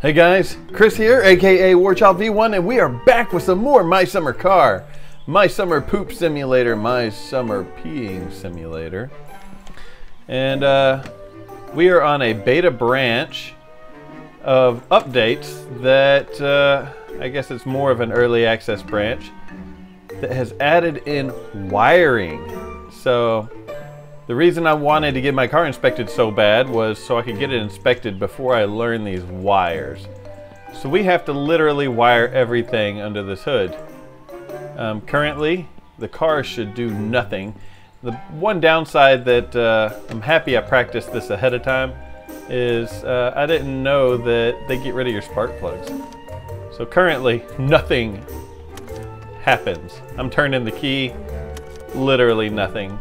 Hey guys, Chris here, aka Warchild V1, and we are back with some more My Summer Car, My Summer Poop Simulator, My Summer Peeing Simulator. And we are on a beta branch of updates that I guess it's more of an early access branch that has added in wiring. So the reason I wanted to get my car inspected so bad was so I could get it inspected before I learn these wires. So we have to literally wire everything under this hood. Currently, the car should do nothing. The one downside that I'm happy I practiced this ahead of time is I didn't know that they get rid of your spark plugs. So currently, nothing happens. I'm turning the key, literally nothing.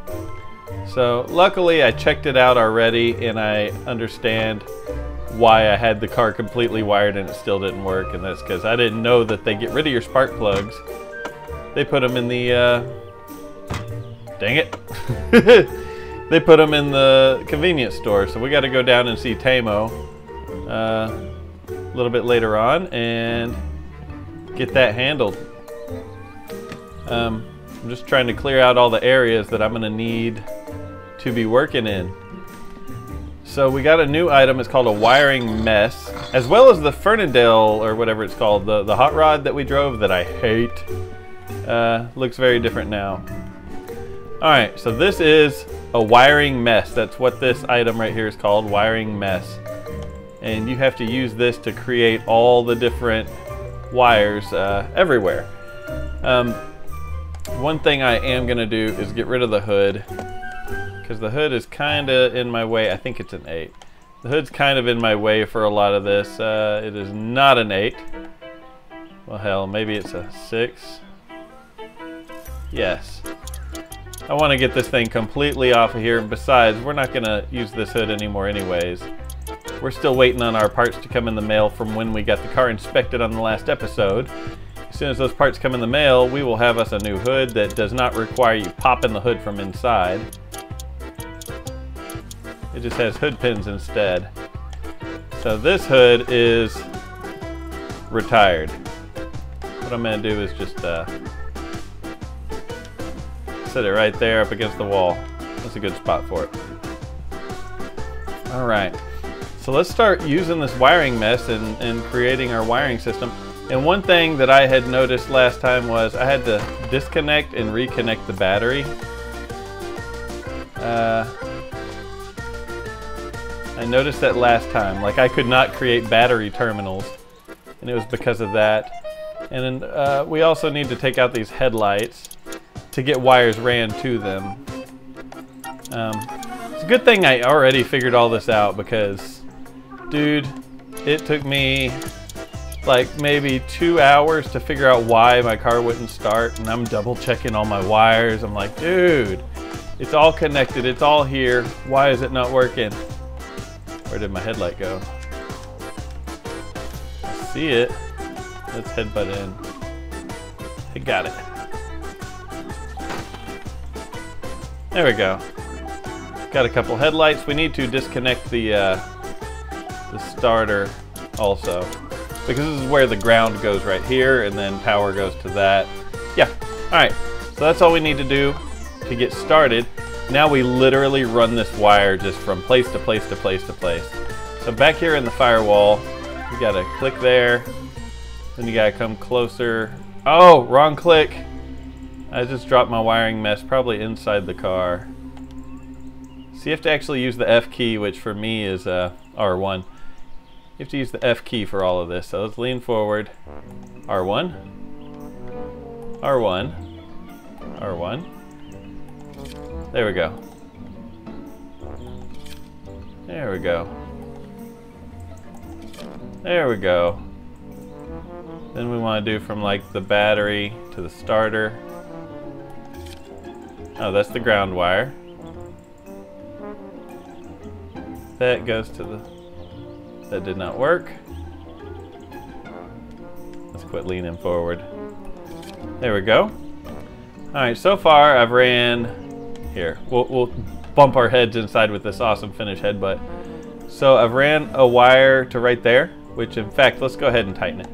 So luckily I checked it out already and I understand why I had the car completely wired and it still didn't work, and that's because I didn't know that they get rid of your spark plugs. They put them in the dang it they put them in the convenience store, so we got to go down and see Tamo a little bit later on and get that handled. I'm just trying to clear out all the areas that I'm going to need to be working in. So we got a new item. It's called a wiring mess, as well as the Fernandale or whatever it's called, the hot rod that we drove that I hate. Looks very different now. Alright, so this is a wiring mess. That's what this item right here is called, wiring mess. And you have to use this to create all the different wires everywhere. One thing I am going to do is get rid of the hood, because the hood is kind of in my way. I think it's an 8. The hood's kind of in my way for a lot of this. It is not an 8. Well, hell, maybe it's a 6. Yes. I want to get this thing completely off of here. Besides, we're not going to use this hood anymore anyways. We're still waiting on our parts to come in the mail from when we got the car inspected on the last episode. As soon as those parts come in the mail, we will have us a new hood that does not require you popping the hood from inside. It just has hood pins instead. So this hood is retired. What I'm going to do is just set it right there up against the wall. That's a good spot for it. Alright, so let's start using this wiring mess and creating our wiring system. And one thing that I had noticed last time was I had to disconnect and reconnect the battery. I noticed that last time, like I could not create battery terminals, and it was because of that. And then we also need to take out these headlights to get wires ran to them. It's a good thing I already figured all this out, because, dude, it took me like maybe 2 hours to figure out why my car wouldn't start, and I'm double checking all my wires. I'm like, dude, it's all connected, it's all here, why is it not working? Where did my headlight go? See it. Let's headbutt in. I got it. There we go. Got a couple headlights. We need to disconnect the starter also, because this is where the ground goes right here, and then power goes to that. Yeah, alright, so that's all we need to do to get started. Now we literally run this wire just from place to place to place to place. So back here in the firewall, you gotta click there, then you gotta come closer. Oh, wrong click. I just dropped my wiring mess probably inside the car. So you have to actually use the F key, which for me is R1. You have to use the F key for all of this. So let's lean forward. R1. R1. R1. There we go. There we go. There we go. Then we want to do from like the battery to the starter. Oh, that's the ground wire. That goes to the... That did not work. Let's quit leaning forward. There we go. Alright, so far I've ran... Here, we'll bump our heads inside with this awesome finish headbutt. So I've ran a wire to right there. which in fact, let's go ahead and tighten it.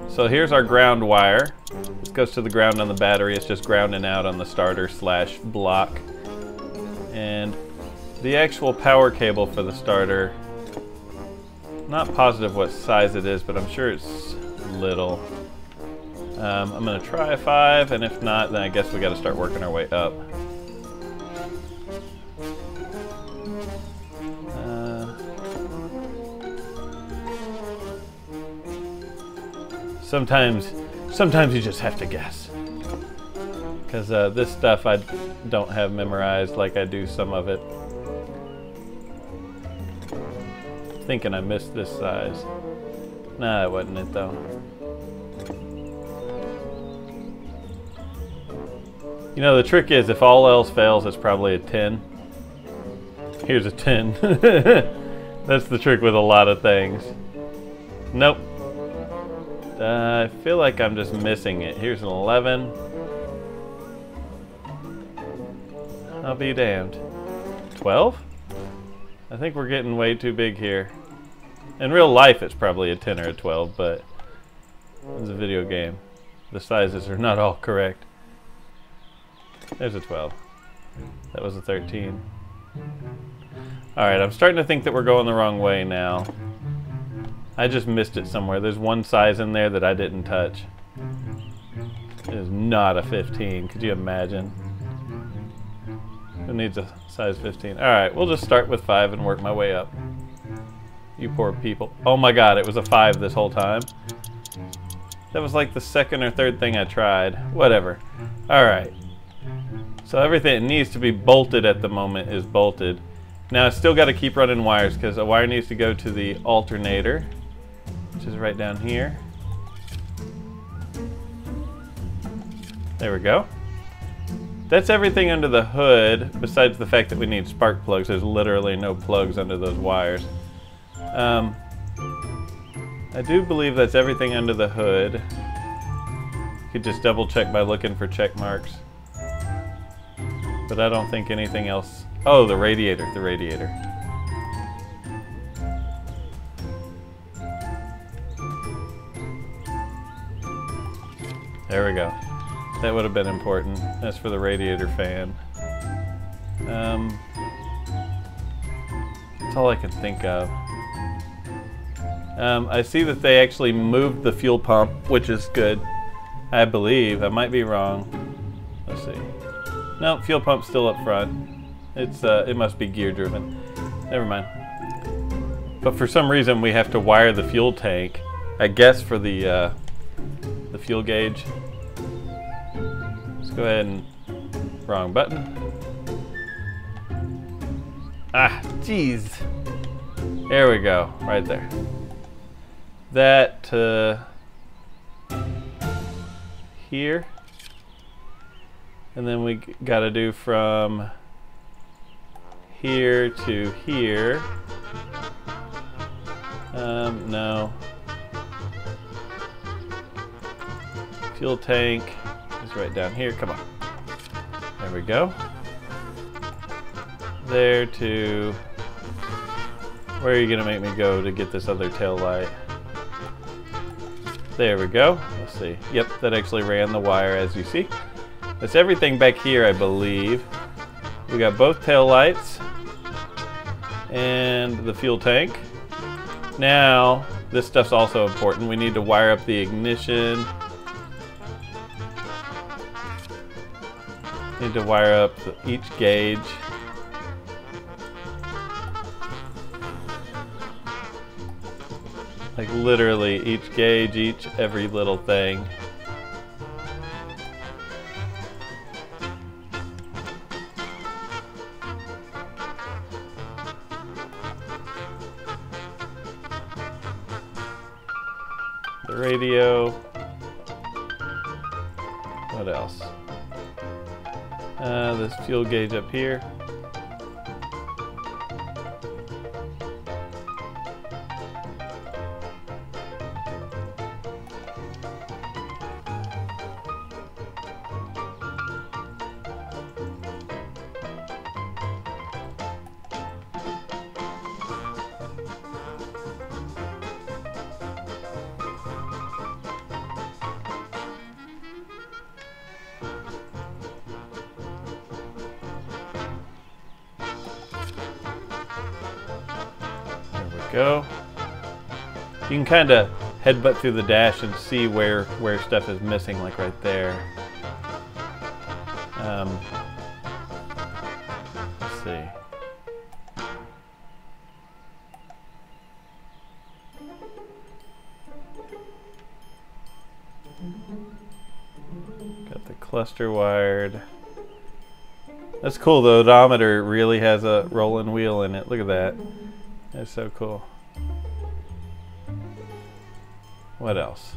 So here's our ground wire. This goes to the ground on the battery. It's just grounding out on the starter slash block. And the actual power cable for the starter, not positive what size it is, but I'm sure it's little. I'm gonna try a 5, and if not, then I guess we gotta start working our way up. Sometimes you just have to guess. Because this stuff I don't have memorized like I do some of it. Thinking I missed this size. Nah, that wasn't it though. You know, the trick is if all else fails, it's probably a 10. Here's a 10. That's the trick with a lot of things. Nope. I feel like I'm just missing it. Here's an 11. I'll be damned. 12? I think we're getting way too big here. In real life, it's probably a 10 or a 12, but it's a video game. The sizes are not all correct. There's a 12. That was a 13. Alright, I'm starting to think that we're going the wrong way now. I just missed it somewhere. There's one size in there that I didn't touch. It is not a 15. Could you imagine? Who needs a size 15? Alright, we'll just start with 5 and work my way up. You poor people. Oh my god, it was a 5 this whole time. That was like the second or third thing I tried. Whatever. Alright. So everything that needs to be bolted at the moment is bolted. Now I still got to keep running wires because a wire needs to go to the alternator, which is right down here. There we go. That's everything under the hood, besides the fact that we need spark plugs. There's literally no plugs under those wires. I do believe that's everything under the hood. You could just double check by looking for check marks. But I don't think anything else. Oh, the radiator, the radiator. There we go. That would have been important. That's for the radiator fan. That's all I can think of. I see that they actually moved the fuel pump, which is good. I believe. I might be wrong. Let's see. No, fuel pump's still up front. It must be gear driven. Never mind. But for some reason we have to wire the fuel tank. I guess for the fuel gauge. Let's go ahead and wrong button. Ah, jeez. There we go, right there. That to here. And then we gotta do from here to here. No. Fuel tank is right down here. Come on. There we go. There to... Where are you gonna make me go to get this other tail light? There we go. Let's see. Yep, that actually ran the wire, as you see. That's everything back here, I believe. We got both tail lights and the fuel tank. Now, this stuff's also important. We need to wire up the ignition. Need to wire up each gauge. Like literally each gauge, every little thing. The radio. What else? This fuel gauge up here. go. You can kind of headbutt through the dash and see where stuff is missing, like right there. Let's see. Got the cluster wired. That's cool. The odometer really has a rolling wheel in it. Look at that. That's so cool. What else?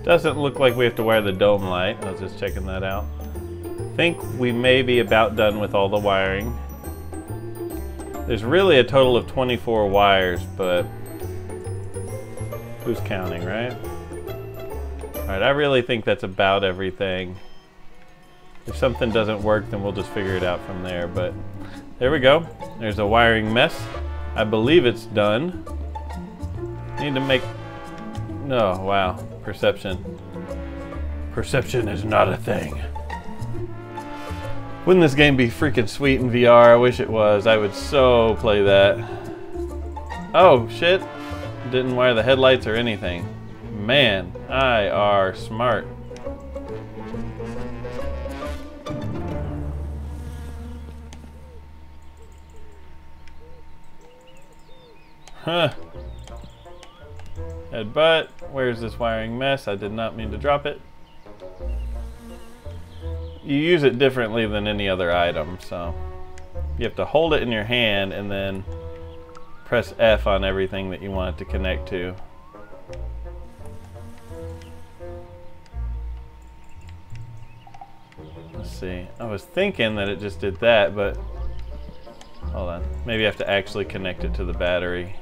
Doesn't look like we have to wire the dome light. I was just checking that out. I think we may be about done with all the wiring. There's really a total of 24 wires, but who's counting, right? Alright, I really think that's about everything. If something doesn't work, then we'll just figure it out from there, but there we go. There's a wiring mess. I believe it's done. Need to make... No, wow. Perception. Perception is not a thing. Wouldn't this game be freaking sweet in VR? I wish it was. I would so play that. Oh, shit. Didn't wire the headlights or anything. Man, I are smart. Huh. Headbutt. Where's this wiring mess? I did not mean to drop it. You use it differently than any other item, so you have to hold it in your hand and then press F on everything that you want it to connect to. Let's see. I was thinking that it just did that, but hold on. Maybe I have to actually connect it to the battery.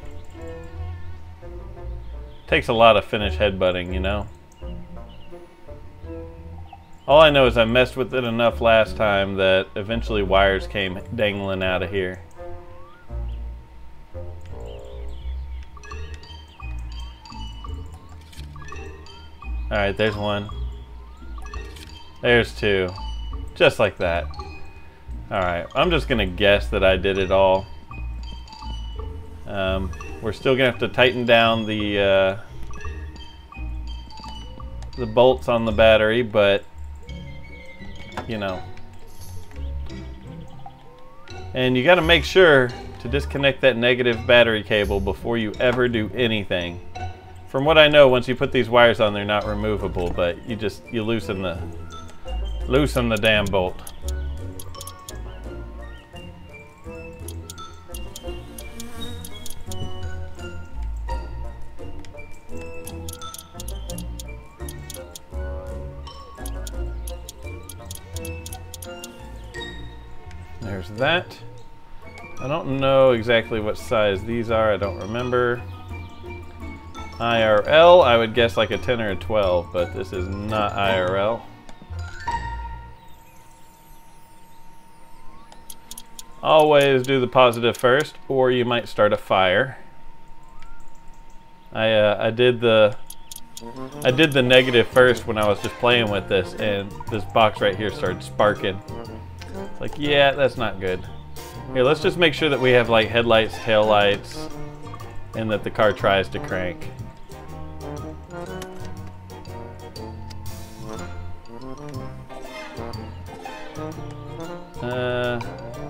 Takes a lot of finish headbutting, you know? All I know is I messed with it enough last time that eventually wires came dangling out of here. Alright, there's one. There's two. Just like that. Alright, I'm just gonna guess that I did it all. We're still gonna have to tighten down the bolts on the battery, but you know. And you gotta make sure to disconnect that negative battery cable before you ever do anything. From what I know, once you put these wires on, they're not removable, but you loosen the damn bolt. There's that. I don't know exactly what size these are. I don't remember. IRL, I would guess like a 10 or a 12, but this is not IRL. Always do the positive first, or you might start a fire. I did the negative first when I was just playing with this, and this box right here started sparking. It's like, yeah, that's not good. Here, let's just make sure that we have like headlights, taillights, and that the car tries to crank.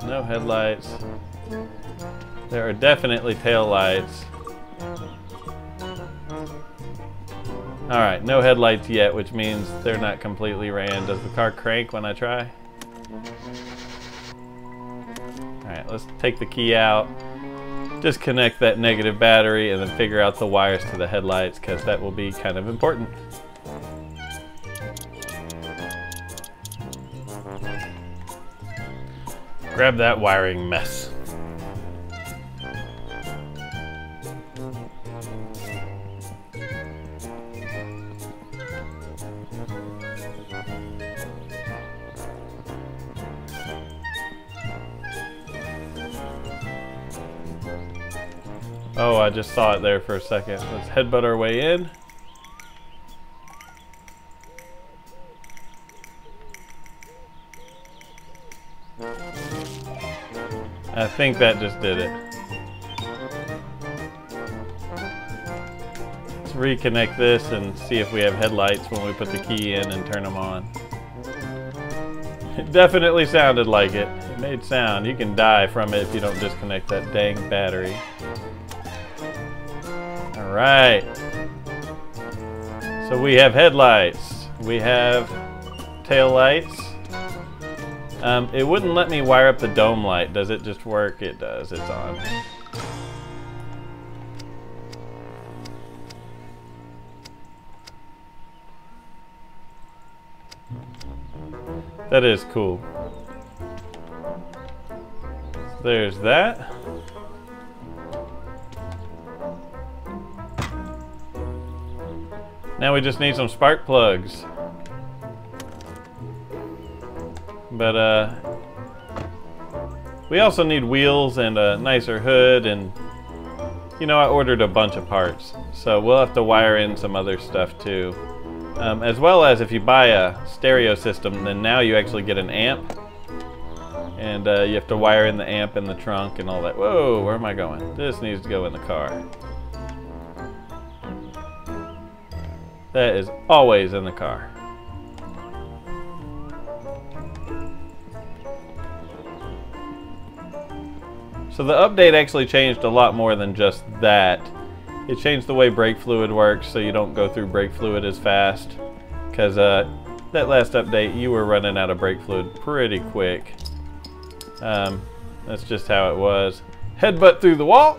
No headlights. There are definitely taillights. Alright, no headlights yet, which means they're not completely ran. Does the car crank when I try? Alright, let's take the key out. Disconnect that negative battery and then figure out the wires to the headlights, because that will be kind of important. Grab that wiring mess. Oh, I just saw it there for a second. Let's headbutt our way in. I think that just did it. Let's reconnect this and see if we have headlights when we put the key in and turn them on. It definitely sounded like it. It made sound. You can die from it if you don't disconnect that dang battery. Alright. So we have headlights. We have tail lights. It wouldn't let me wire up the dome light. Does it just work? It does. It's on. That is cool. So there's that. Now we just need some spark plugs. But we also need wheels and a nicer hood, and you know, I ordered a bunch of parts, so we'll have to wire in some other stuff too. As well as if you buy a stereo system, then now you actually get an amp, and you have to wire in the amp in the trunk and all that. Whoa, where am I going? This needs to go in the car. That is always in the car. So the update actually changed a lot more than just that. It changed the way brake fluid works, so you don't go through brake fluid as fast. Because that last update, you were running out of brake fluid pretty quick. That's just how it was. Headbutt through the wall.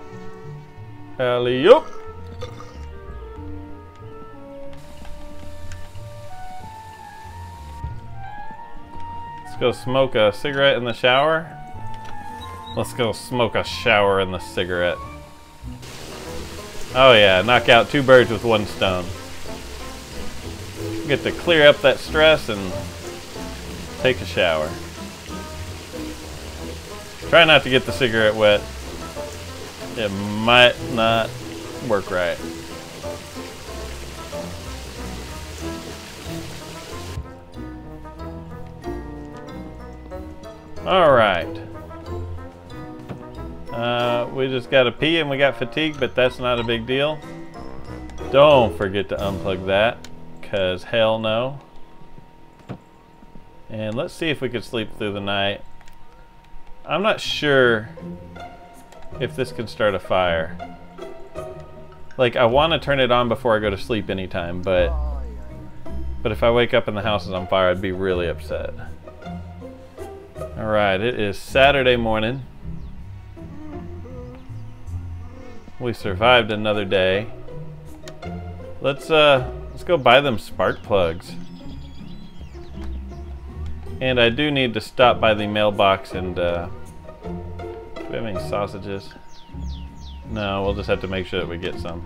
Alley-oop. Let's go smoke a cigarette in the shower. Let's go smoke a shower in the cigarette. Oh yeah, knock out 2 birds with 1 stone. Get to clear up that stress and take a shower. Try not to get the cigarette wet. It might not work right. All right. We just got to pee and we got fatigue, but that's not a big deal. Don't forget to unplug that, because hell no. And let's see if we could sleep through the night. I'm not sure if this can start a fire. Like, I want to turn it on before I go to sleep anytime, but if I wake up and the house is on fire, I'd be really upset. Alright, it is Saturday morning. We survived another day. Let's go buy them spark plugs. And I do need to stop by the mailbox and do we have any sausages? No, we'll just have to make sure that we get some.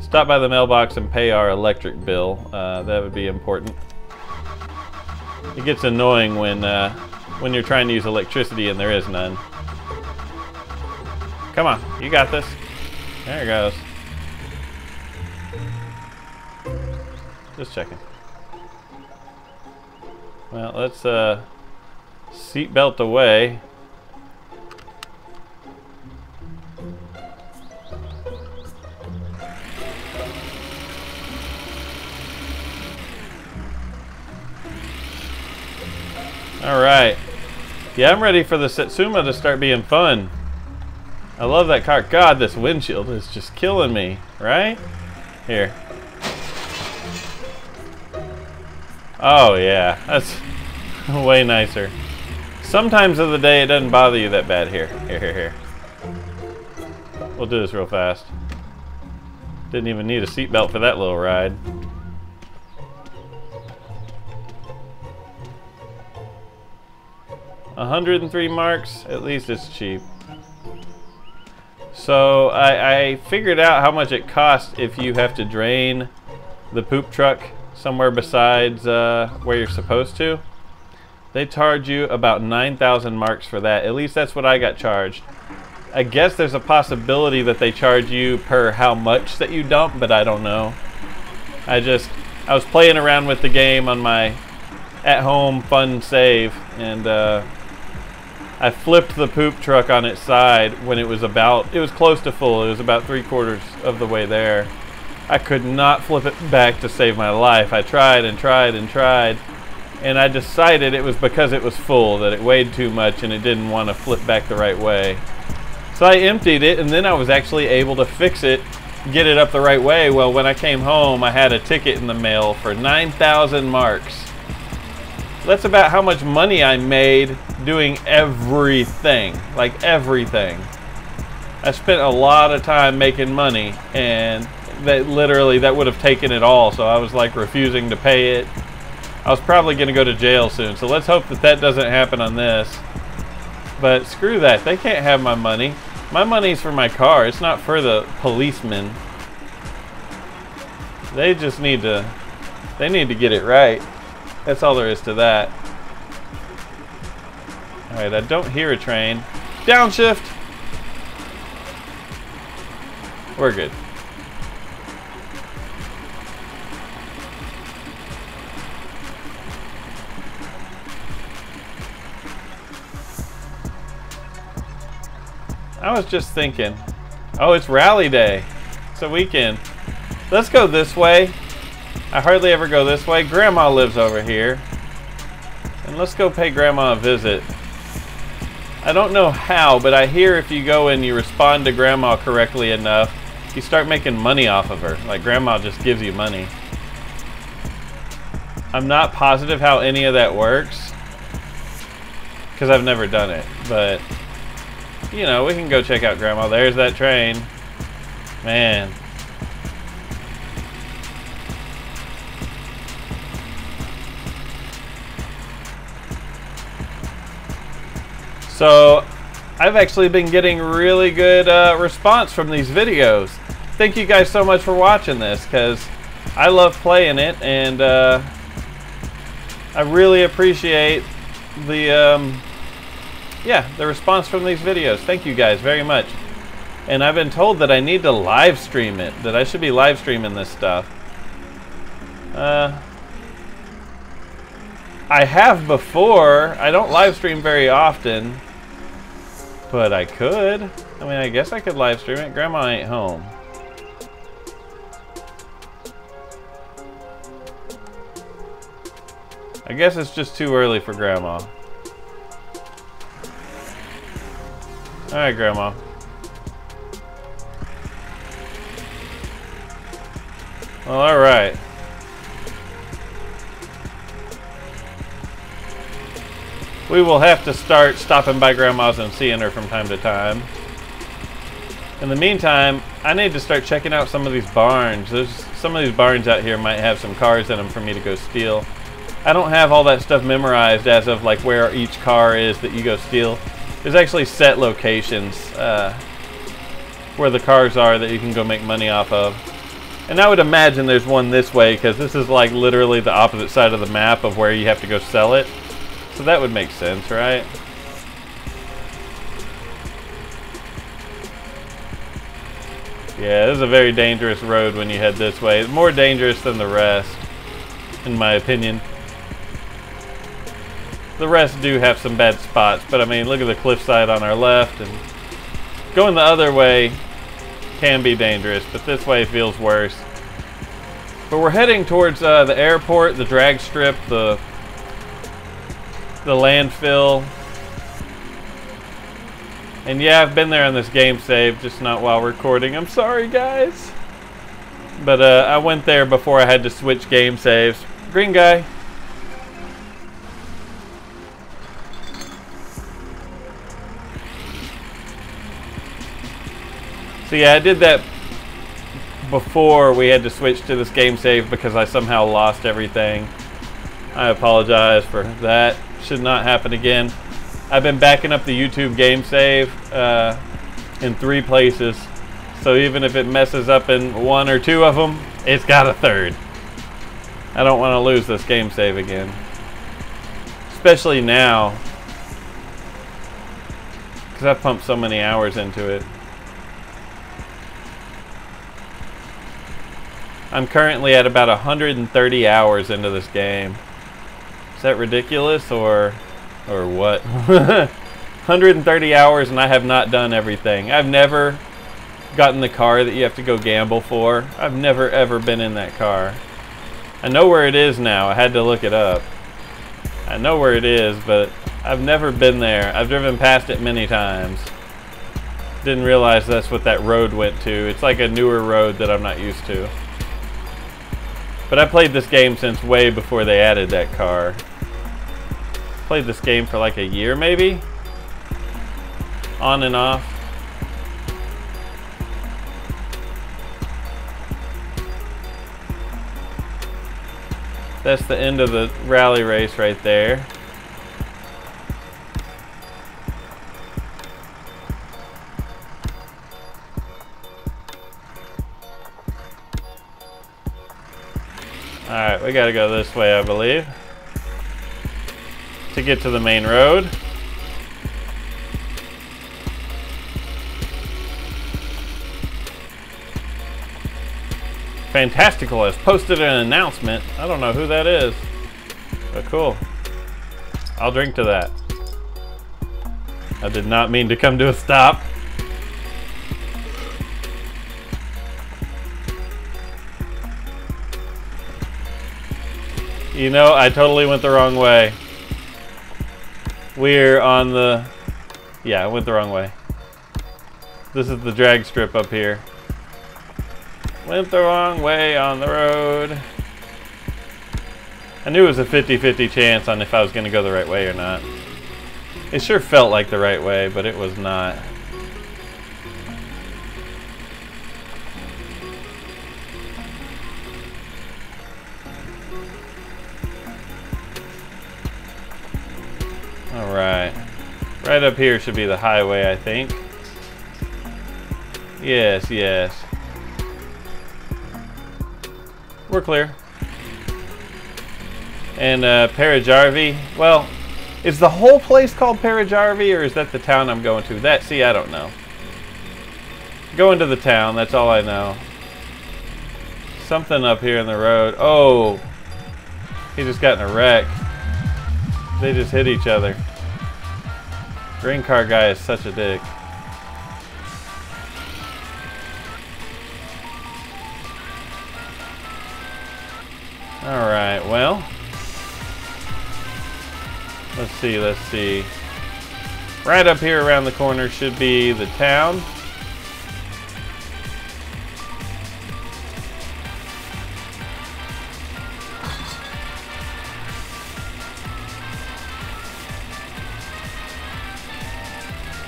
Stop by the mailbox and pay our electric bill. That would be important. It gets annoying when you're trying to use electricity and there is none. Come on, you got this. There it goes. Just checking. Well, let's seat belt away. All right. Yeah, I'm ready for the Satsuma to start being fun. I love that car. God, this windshield is just killing me, right? Here. Oh yeah, that's way nicer. Sometimes of the day it doesn't bother you that bad. Here. We'll do this real fast. Didn't even need a seatbelt for that little ride. $103 marks, at least it's cheap. So I figured out how much it costs if you have to drain the poop truck somewhere besides where you're supposed to. They charge you about 9,000 marks for that. At least that's what I got charged. I guess there's a possibility that they charge you per how much that you dump, but I don't know. I was playing around with the game on my at-home fun save, and I flipped the poop truck on its side when it was close to full. It was about 3/4 of the way there. I could not flip it back to save my life. I tried and tried and tried, and I decided it was because it was full, that it weighed too much and it didn't want to flip back the right way. So I emptied it, and then I was actually able to fix it, get it up the right way. Well, when I came home, I had a ticket in the mail for 9,000 marks. That's about how much money I made doing everything, like everything. I spent a lot of time making money, and that would have taken it all, so I was like refusing to pay it. I was probably going to go to jail soon, so let's hope that that doesn't happen on this. But screw that, they can't have my money. My money's for my car, it's not for the policemen. They just need to get it right. That's all there is to that. Alright, I don't hear a train. Downshift! We're good. I was just thinking, oh, it's rally day. It's a weekend. Let's go this way. I hardly ever go this way. Grandma lives over here. And let's go pay Grandma a visit. I don't know how, but I hear if you go and you respond to Grandma correctly enough, you start making money off of her. Like, Grandma just gives you money. I'm not positive how any of that works, because I've never done it. But, you know, we can go check out Grandma. There's that train. Man. So, I've actually been getting really good response from these videos. Thank you guys so much for watching this, because I love playing it, and I really appreciate the response from these videos. Thank you guys very much. And I've been told that I need to live stream it, that I should be live streaming this stuff. I have before. I don't live stream very often. But I could. I mean, I guess I could live stream it. Grandma ain't home. I guess it's just too early for Grandma. Alright, Grandma. Well, alright. We will have to start stopping by Grandma's and seeing her from time to time. In the meantime, I need to start checking out some of these barns. Some of these barns out here might have some cars in them for me to go steal. I don't have all that stuff memorized as of like where each car is that you go steal. There's actually set locations where the cars are that you can go make money off of. And I would imagine there's one this way, because this is like literally the opposite side of the map of where you have to go sell it. So that would make sense, right? Yeah, this is a very dangerous road when you head this way. It's more dangerous than the rest, in my opinion. The rest do have some bad spots, but I mean, look at the cliffside on our left, and going the other way can be dangerous, but this way feels worse. But we're heading towards the airport, the drag strip, the landfill. And yeah, I've been there on this game save, just not while recording. I'm sorry, guys. But I went there before I had to switch game saves. Green guy. So yeah, I did that before we had to switch to this game save because I somehow lost everything. I apologize for that. Should not happen again. I've been backing up the YouTube game save in 3 places. So even if it messes up in 1 or 2 of them, it's got a 3rd. I don't want to lose this game save again. Especially now. Because I've pumped so many hours into it. I'm currently at about 130 hours into this game. Is that ridiculous or what? 130 hours and I have not done everything. I've never gotten the car that you have to go gamble for. I've never ever been in that car. I know where it is now. I had to look it up. I know where it is, but I've never been there. I've driven past it many times. Didn't realize that's what that road went to. It's like a newer road that I'm not used to. But I played this game since way before they added that car. Played this game for like a year maybe? On and off. That's the end of the rally race right there. Alright, we gotta go this way, I believe, to get to the main road. Fantastical has posted an announcement. I don't know who that is, but cool. I'll drink to that. I did not mean to come to a stop. You know, I totally went the wrong way. We're on the... Yeah, I went the wrong way. This is the drag strip up here. Went the wrong way on the road. I knew it was a 50-50 chance on if I was going to go the right way or not. It sure felt like the right way, but it was not. Alright. Right up here should be the highway, I think. Yes, yes. We're clear. And Parajarvi, well, is the whole place called Parajarvi, or is that the town I'm going to? That, see, I don't know. Going to the town, that's all I know. Something up here in the road. Oh, he just got in a wreck. They just hit each other. Green car guy is such a dick. Alright, well. Let's see, let's see. Right up here around the corner should be the town.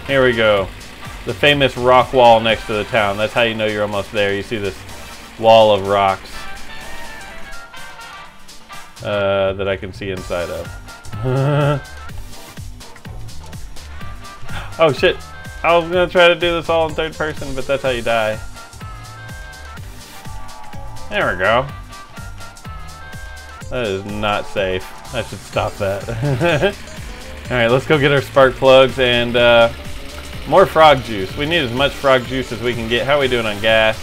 Here we go. The famous rock wall next to the town. That's how you know you're almost there. You see this wall of rocks that I can see inside of. Oh shit. I was going to try to do this all in third person, but that's how you die. There we go. That is not safe. I should stop that. Alright, let's go get our spark plugs and more frog juice. We need as much frog juice as we can get. How are we doing on gas?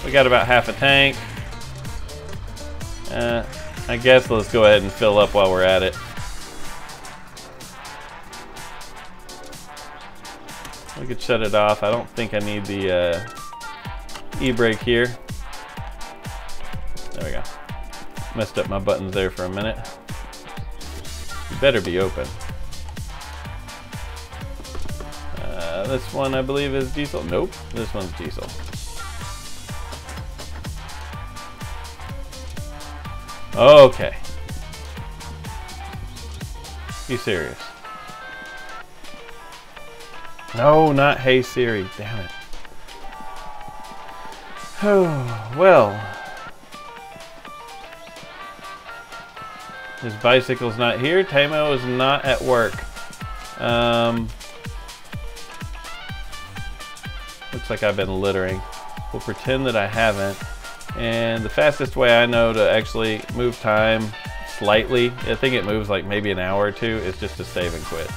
We got about half a tank. I guess let's go ahead and fill up while we're at it. We could shut it off. I don't think I need the e-brake here. There we go. Messed up my buttons there for a minute. You better be open. This one I believe is diesel. Nope, this one's diesel. Okay. Be serious. No, not Hey Siri. Damn it. Oh, well. His bicycle's not here. Tamo is not at work. Looks like I've been littering. We'll pretend that I haven't. And the fastest way I know to actually move time slightly, I think it moves like maybe an hour or two, is just to save and quit.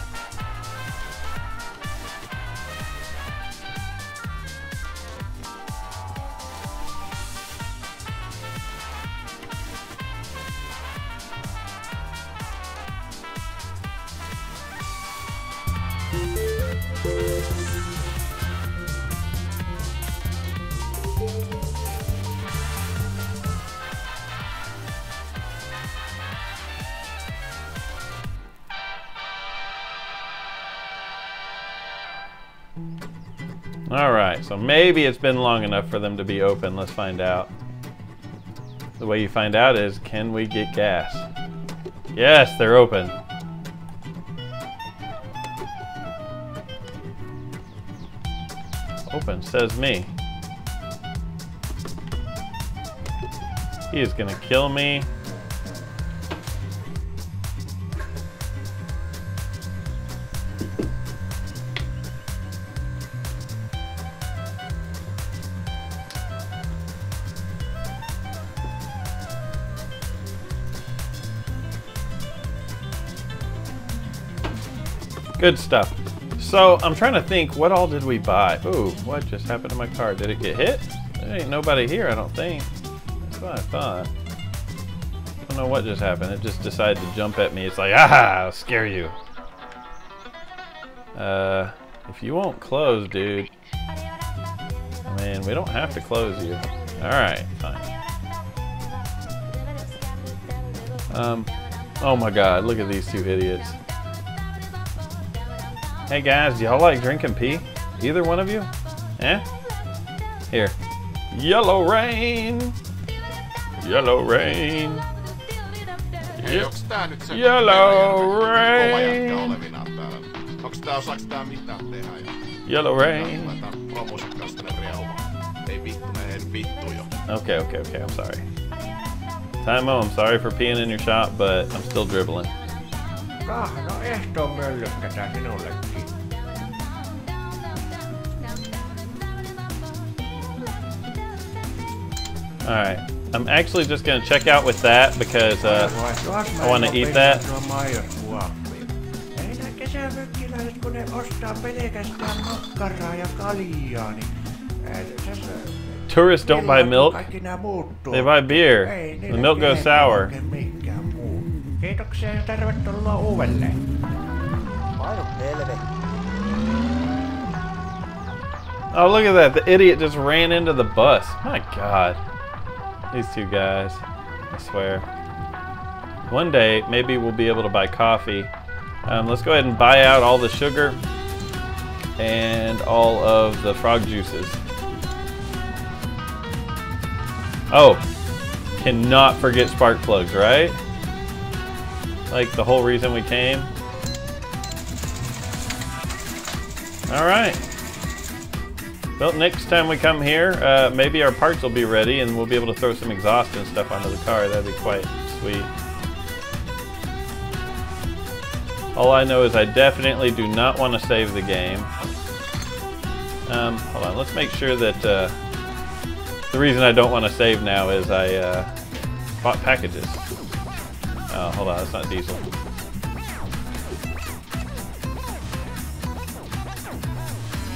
Alright, so maybe it's been long enough for them to be open. Let's find out. The way you find out is, can we get gas? Yes, they're open. Open, says me. He is gonna kill me. Good stuff. So I'm trying to think, what all did we buy? Ooh, what just happened to my car? Did it get hit? There ain't nobody here, I don't think. That's what I thought. I don't know what just happened. It just decided to jump at me. It's like, ah, I'll scare you. If you won't close, dude. I mean, we don't have to close you. Alright, fine. Oh my god, look at these two idiots. Hey guys, do y'all like drinking pee? Either one of you? Eh? Here. Yellow rain! Yellow rain! Yep. Yellow rain! Yellow rain! Okay, I'm sorry. Timo, I'm sorry for peeing in your shop, but I'm still dribbling. Alright, I'm actually just going to check out with that because I want to eat that. Tourists don't buy milk, they buy beer. The milk goes sour. Oh, look at that. The idiot just ran into the bus. My god. These two guys. I swear. One day, maybe we'll be able to buy coffee. Let's go ahead and buy out all the sugar and all of the frog juices. Oh, cannot forget spark plugs, right? Like the whole reason we came. Alright. Well, next time we come here, maybe our parts will be ready and we'll be able to throw some exhaust and stuff onto the car. That'd be quite sweet. All I know is I definitely do not want to save the game. Hold on, let's make sure that the reason I don't want to save now is I bought packages. Oh, hold on, that's not diesel.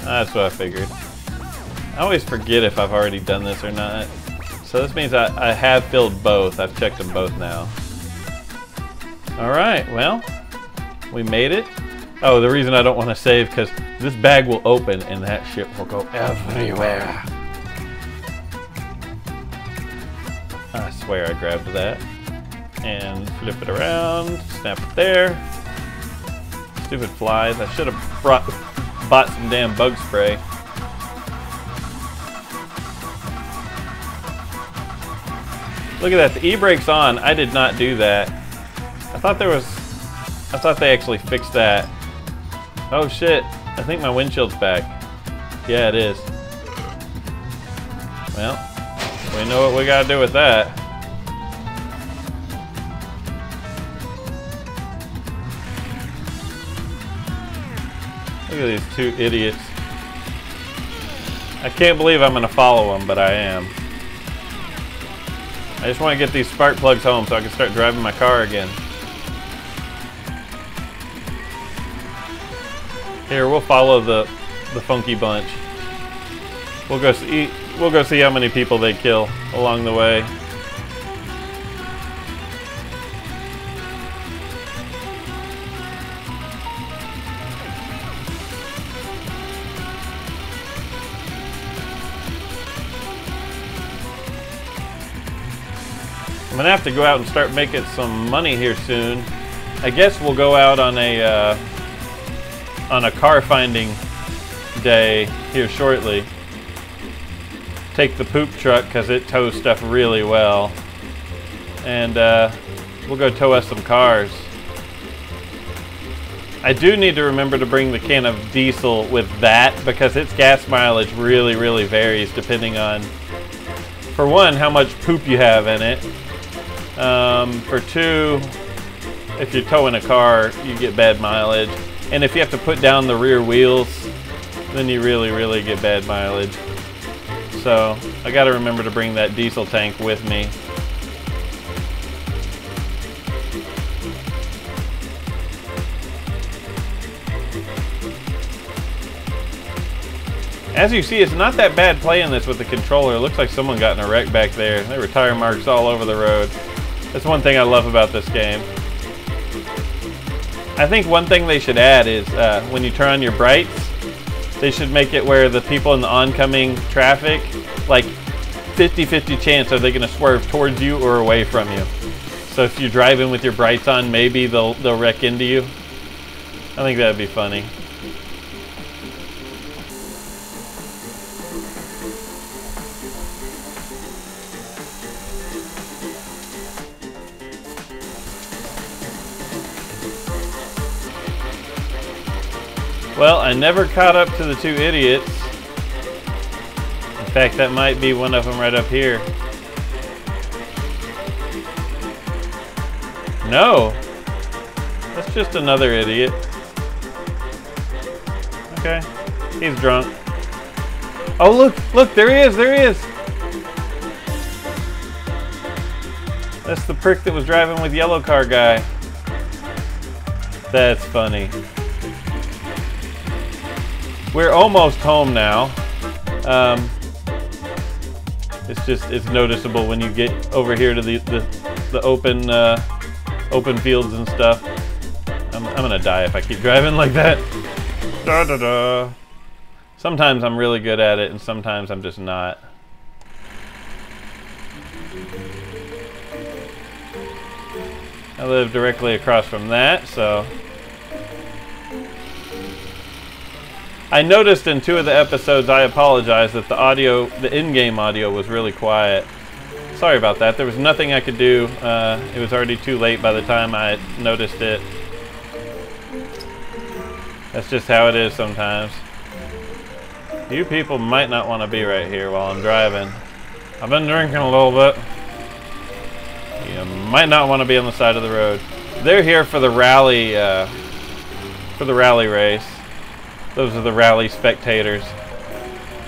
That's what I figured. I always forget if I've already done this or not. So this means I have filled both. I've checked them both now. Alright, well, we made it. Oh, the reason I don't want to save because this bag will open and that shit will go everywhere. I swear I grabbed that. And flip it around, snap it there. Stupid flies. I should have bought some damn bug spray. Look at that, the e-brake's on. I did not do that. I thought they actually fixed that. Oh shit, I think my windshield's back. Yeah, it is. Well, we know what we gotta do with that. Look at these two idiots. I can't believe I'm gonna follow them, but I am. I just want to get these spark plugs home so I can start driving my car again. Here, we'll follow the funky bunch. We'll go see how many people they kill along the way. I'm gonna have to go out and start making some money here soon. I guess we'll go out on a car finding day here shortly. Take the poop truck because it tows stuff really well, and we'll go tow us some cars. I do need to remember to bring the can of diesel with that because its gas mileage really varies depending on, for one, how much poop you have in it. For two, if you're towing a car, you get bad mileage. And if you have to put down the rear wheels, then you really get bad mileage. So I gotta remember to bring that diesel tank with me. As you see, it's not that bad playing this with the controller. It looks like someone got in a wreck back there. There were tire marks all over the road. That's one thing I love about this game. I think one thing they should add is when you turn on your brights, they should make it where the people in the oncoming traffic, like 50-50 chance are they going to swerve towards you or away from you. So if you're driving with your brights on, maybe they'll wreck into you. I think that'd be funny. Well, I never caught up to the two idiots. In fact, that might be one of them right up here. No, that's just another idiot. Okay, he's drunk. Oh, look, there he is, That's the prick that was driving with yellow car guy. That's funny. We're almost home now. It's noticeable when you get over here to the open fields and stuff. I'm gonna die if I keep driving like that. Da, da, da. Sometimes I'm really good at it, and sometimes I'm just not. I live directly across from that, so. I noticed in 2 of the episodes, I apologize, that the in-game audio was really quiet. Sorry about that. There was nothing I could do. It was already too late by the time I noticed it. That's just how it is sometimes. You people might not want to be right here while I'm driving. I've been drinking a little bit. You might not want to be on the side of the road. They're here for the rally race. Those are the rally spectators.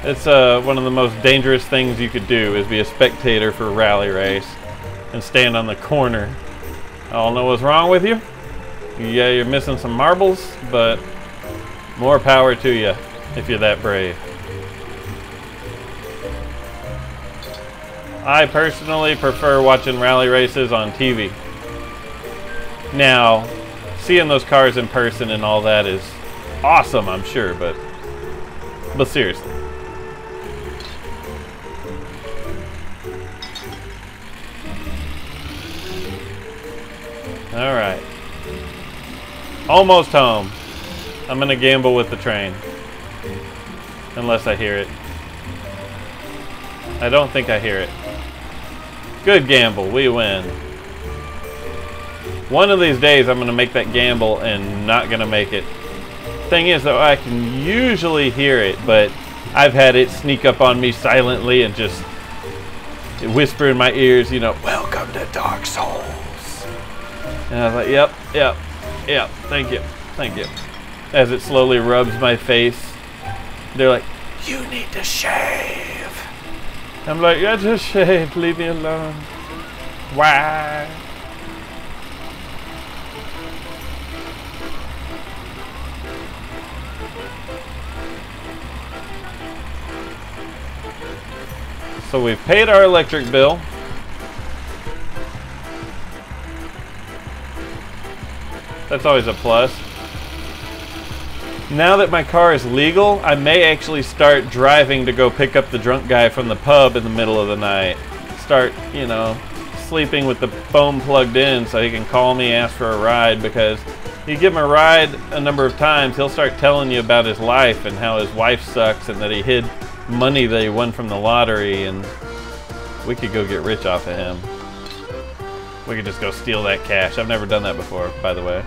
It's one of the most dangerous things you could do is be a spectator for a rally race and stand on the corner. I don't know what's wrong with you. Yeah, you're missing some marbles, but more power to you if you're that brave. I personally prefer watching rally races on TV. Now, seeing those cars in person and all that is awesome, I'm sure, but seriously. All right. Almost home. I'm gonna gamble with the train. Unless I hear it. I don't think I hear it. Good gamble. We win. One of these days I'm going to make that gamble and not going to make it. Thing is, though, I can usually hear it, but I've had it sneak up on me silently and just whisper in my ears, you know, welcome to Dark Souls. And I was like, yep, thank you. As it slowly rubs my face, they're like, you need to shave. I'm like, I just shaved, leave me alone. Why? So we've paid our electric bill. That's always a plus. Now that my car is legal, I may actually start driving to go pick up the drunk guy from the pub in the middle of the night. Start, you know, sleeping with the phone plugged in so he can call me, ask for a ride, because you give him a ride a number of times, he'll start telling you about his life and how his wife sucks and that he hid money that he won from the lottery, and we could go get rich off of him. We could just go steal that cash. I've never done that before, by the way.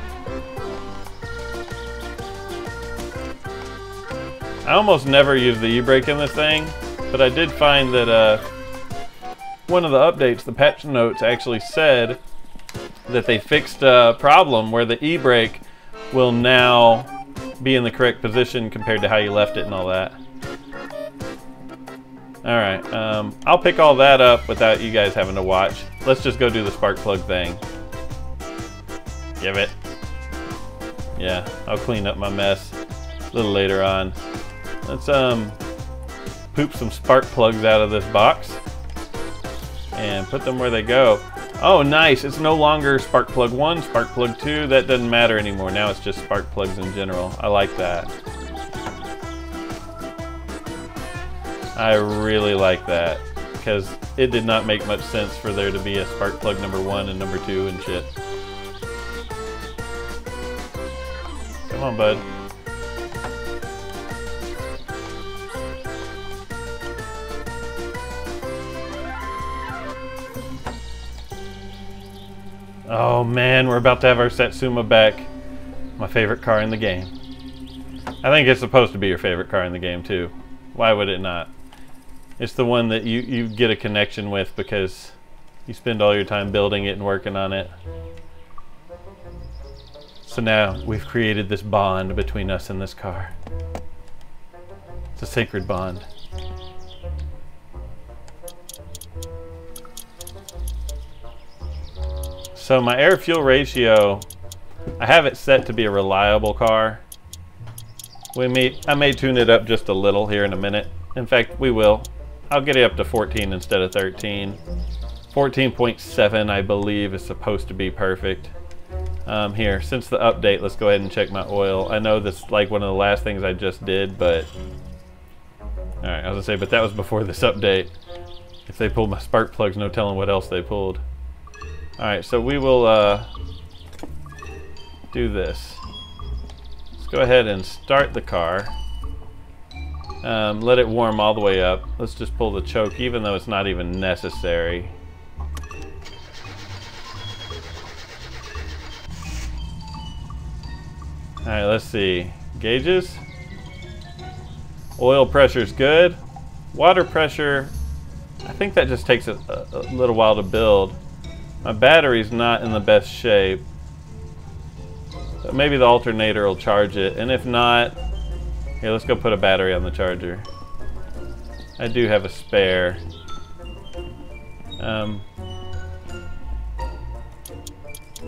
I almost never use the e-brake in this thing, but I did find that one of the updates, the patch notes, actually said that they fixed a problem where the e-brake will now be in the correct position compared to how you left it and all that. Alright, I'll pick all that up without you guys having to watch. Let's just go do the spark plug thing. Give it. Yeah, I'll clean up my mess a little later on. Let's poop some spark plugs out of this box and put them where they go. Oh, nice. It's no longer spark plug 1, spark plug 2. That doesn't matter anymore. Now it's just spark plugs in general. I like that. I really like that, because it did not make much sense for there to be a spark plug number 1 and number 2 and shit. Come on, bud. Oh man, we're about to have our Satsuma back. My favorite car in the game. I think it's supposed to be your favorite car in the game too. Why would it not? It's the one that you get a connection with because you spend all your time building it and working on it. So now we've created this bond between us and this car. It's a sacred bond. So my air-fuel ratio, I have it set to be a reliable car. I may tune it up just a little here in a minute. In fact, we will. I'll get it up to 14 instead of 13. 14.7, I believe, is supposed to be perfect. Here, since the update, let's go ahead and check my oil. I know that's like one of the last things I just did, but... Alright, I was gonna say, but that was before this update. If they pulled my spark plugs, no telling what else they pulled. Alright, so we will do this. Let's go ahead and start the car. Let it warm all the way up. Let's just pull the choke, even though it's not even necessary. Alright, let's see. Gauges. Oil pressure's good. Water pressure, I think that just takes a little while to build. My battery's not in the best shape. But maybe the alternator will charge it, and if not, here, let's go put a battery on the charger. I do have a spare.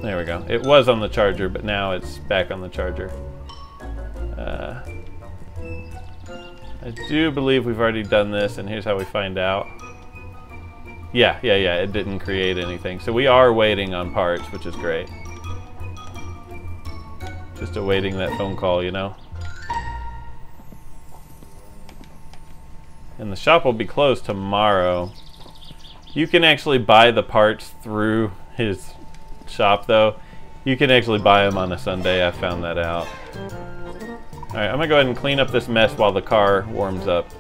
There we go. It was on the charger, but now it's back on the charger. I do believe we've already done this, and here's how we find out. Yeah, it didn't create anything. So we are waiting on parts, which is great. Just awaiting that phone call, you know? And the shop will be closed tomorrow. You can actually buy the parts through his shop, though. You can actually buy them on a Sunday. I found that out. Alright, I'm gonna go ahead and clean up this mess while the car warms up.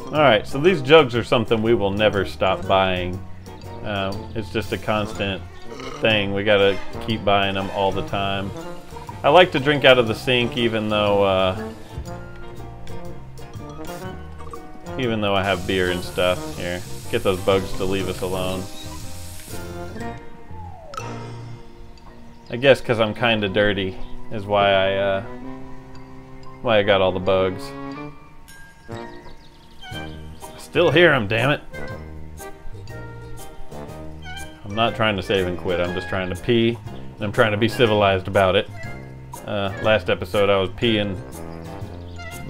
Alright, so these jugs are something we will never stop buying. It's just a constant thing. We gotta keep buying them all the time. I like to drink out of the sink even though I have beer and stuff. Here, get those bugs to leave us alone. I guess because I'm kind of dirty is why I got all the bugs. Still hear them, damn it. I'm not trying to save and quit. I'm just trying to pee, and I'm trying to be civilized about it. Last episode I was peeing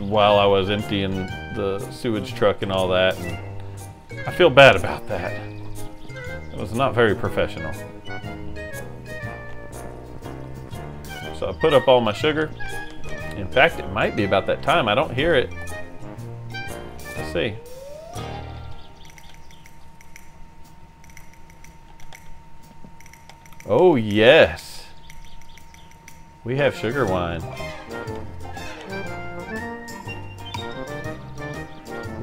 while I was emptying the sewage truck and all that. I feel bad about that. It was not very professional. So I put up all my sugar. In fact, it might be about that time. I don't hear it. Let's see. Oh yes, we have sugar wine.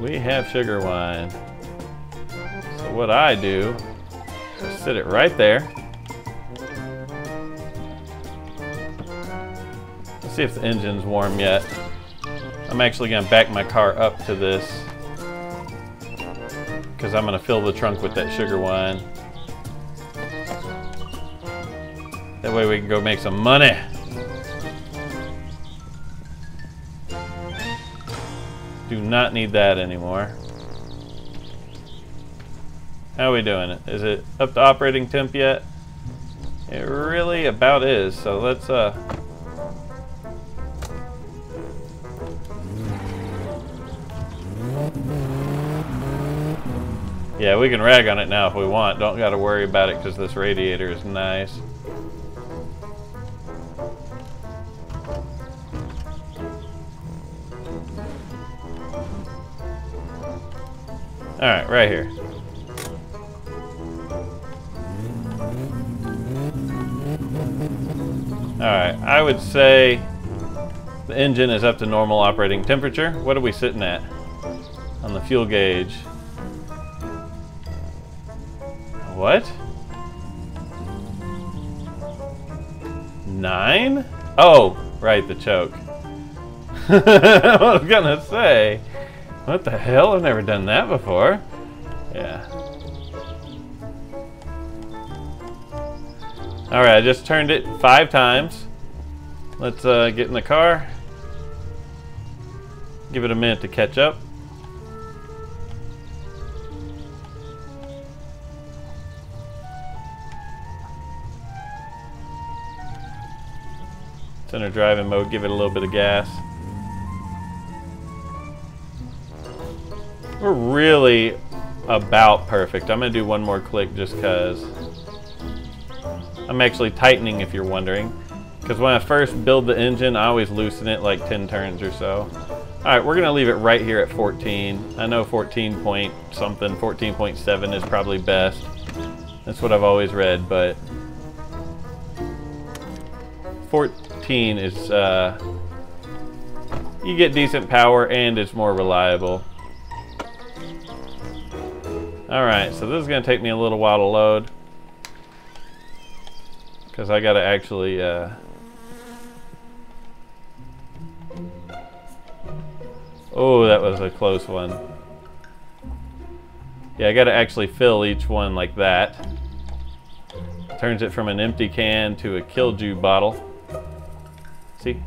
We have sugar wine. So what I do is sit it right there. Let's see if the engine's warm yet. I'm actually gonna back my car up to this because I'm gonna fill the trunk with that sugar wine. That way we can go make some money. Do not need that anymore. How are we doing it? Is it up to operating temp yet? It really about is. So let's yeah, we can rag on it now if we want. Don't got to worry about it because this radiator is nice. Alright, right here. Alright, I would say the engine is up to normal operating temperature. What are we sitting at on the fuel gauge? What? 9? Oh, right, the choke. I was gonna say, what the hell? I've never done that before. Yeah. Alright, I just turned it 5 times. Let's get in the car. Give it a minute to catch up. It's under driving mode, give it a little bit of gas. We're really about perfect. I'm gonna do one more click just because I'm actually tightening, if you're wondering. Because when I first build the engine, I always loosen it like 10 turns or so. Alright, we're gonna leave it right here at 14. I know 14 point something, 14.7 is probably best. That's what I've always read, but 14 is, you get decent power and it's more reliable. Alright, so this is going to take me a little while to load because I got to actually oh, that was a close one. Yeah, I got to actually fill each one like that. Turns it from an empty can to a Killju bottle. See?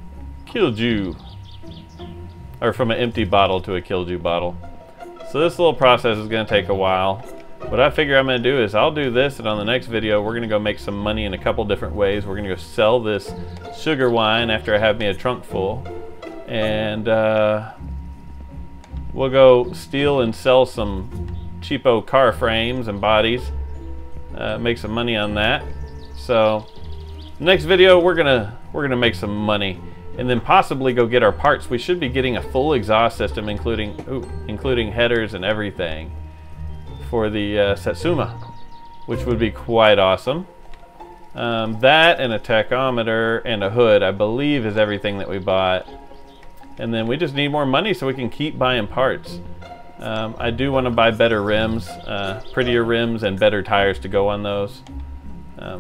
Killju. Or from an empty bottle to a Killju bottle. So this little process is going to take a while. What I figure I'm going to do is I'll do this, and on the next video we're going to go make some money in a couple different ways. We're going to go sell this sugar wine after I have me a trunk full. And we'll go steal and sell some cheapo car frames and bodies. Make some money on that. So next video we're gonna make some money. And then possibly go get our parts. We should be getting a full exhaust system, including headers and everything, for the Satsuma, which would be quite awesome. That and a tachometer and a hood, I believe, is everything that we bought. And then we just need more money so we can keep buying parts. I do want to buy better rims, prettier rims and better tires to go on those.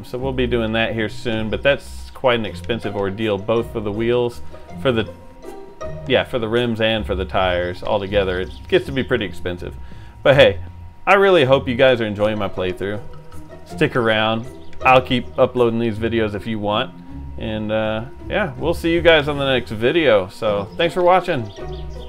So we'll be doing that here soon, but that's quite an expensive ordeal, both for the wheels, for the rims and for the tires all together. It gets to be pretty expensive. But hey, I really hope you guys are enjoying my playthrough. Stick around. I'll keep uploading these videos if you want. And yeah, we'll see you guys on the next video. So thanks for watching.